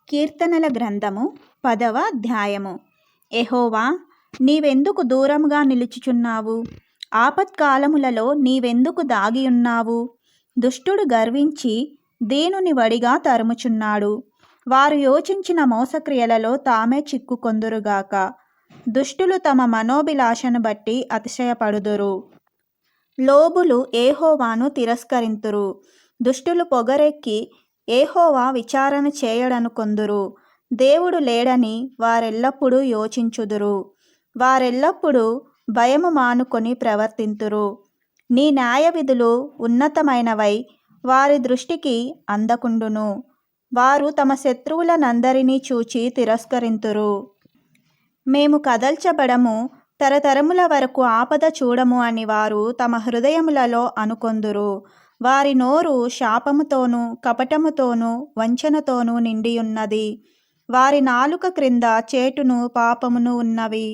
కీర్తనల గ్రంథము 10వ అధ్యాయము. యెహోవా, నీవెందుకు దూరముగా నిలుచుచున్నావు? ఆపత్కాలములలో నీవెందుకు దాగియున్నావు? దుష్టుడు గర్వించి దీనుని వడిగా తరుముచున్నాడు. వారు యోచించిన మోసక్రియలలో తామే చిక్కుకొందురుగాక. దుష్టులు తమ మనోభిలాషను బట్టి అతిశయపడుదురు. లోబులు యెహోవాను తిరస్కరింతురు. దుష్టులు పొగరెక్కి యెహోవా విచారణ చేయడనుకొందురు. దేవుడు లేడని వారెల్లప్పుడూ యోచించుదురు. వారెల్లప్పుడూ భయము మానుకొని ప్రవర్తింతురు. నీ న్యాయవిధులు ఉన్నతమైనవై వారి దృష్టికి అందకుండును. వారు తమ శత్రువులనందరినీ చూచి తిరస్కరింతురు. మేము కదల్చబడము, తరతరముల వరకు ఆపద చూడము అని వారు తమ హృదయములలో అనుకొందురు. వారి నోరు శాపముతోనూ కపటముతోనూ వంచనతోనూ నిండియున్నది. వారి నాలుక క్రింద చేటును పాపమును ఉన్నవి.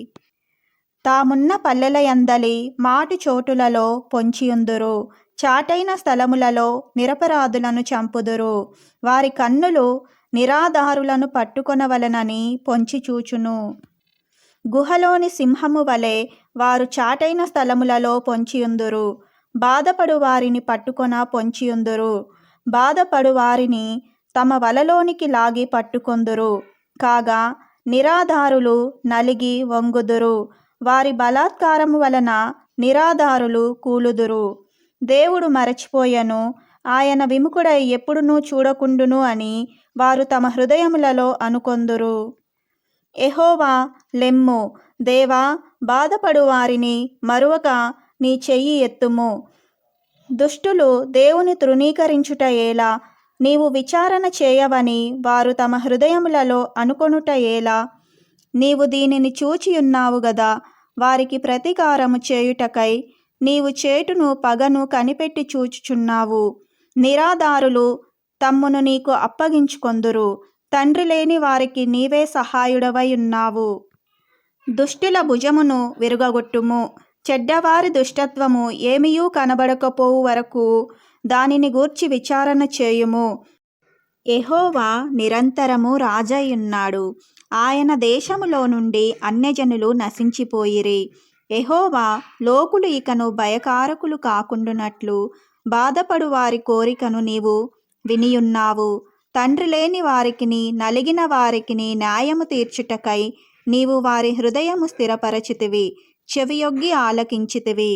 తామున్న పల్లెలయందలి మాటి చోటులలో పొంచియుందురు. చాటైన స్థలములలో నిరపరాధులను చంపుదురు. వారి కన్నులు నిరాధారులను పట్టుకొనవలెనని పొంచి చూచును. గుహలోని సింహము వలె వారు చాటైన స్థలములలో పొంచియుందురు. బాధపడు వారిని పట్టుకొన పొంచియుందురు. బాధపడు వారిని తమ వలలోనికి లాగి పట్టుకొందురు. కాగా నిరాధారులు నలిగి వంగుదురు. వారి బలాత్కారము వలన నిరాధారులు కూలుదురు. దేవుడు మరచిపోయెను, ఆయన విముఖుడై ఎప్పుడునూ చూడకుండును అని వారు తమ హృదయములలో అనుకొందురు. యెహోవా, లెమ్ము. దేవా, బాధపడు వారిని మరువక నీ చెయ్యి ఎత్తుము. దుష్టులు దేవుని తృణీకరించుట ఏలా? నీవు విచారణ చేయవని వారు తమ హృదయములలో అనుకొనుట ఏలా? నీవు దీనిని చూచియున్నావు గదా. వారికి ప్రతీకారము చేయుటకై నీవు చేటును పగను కనిపెట్టి చూచుచున్నావు. నిరాధారులు తమ్మును నీకు అప్పగించుకొందురు. తండ్రి లేని వారికి నీవే సహాయుడవై ఉన్నావు. దుష్టుల భుజమును విరుగగొట్టుము. చెడ్డవారి దుష్టత్వము ఏమియూ కనబడకపోవు వరకు దానిని గూర్చి విచారణ చేయుము. యెహోవా నిరంతరము రాజయ్యున్నాడు. ఆయన దేశములో నుండి అన్యజనులు నశించిపోయిరి. యెహోవా, లోకులు ఇకను భయకారకులు కాకుండునట్లు బాధపడు వారి కోరికను నీవు వినియున్నావు. తండ్రి లేని వారికిని నలిగిన వారికిని న్యాయము తీర్చుటకై నీవు వారి హృదయము స్థిరపరచితివి. చెవియొగ్గి ఆలకించితివి.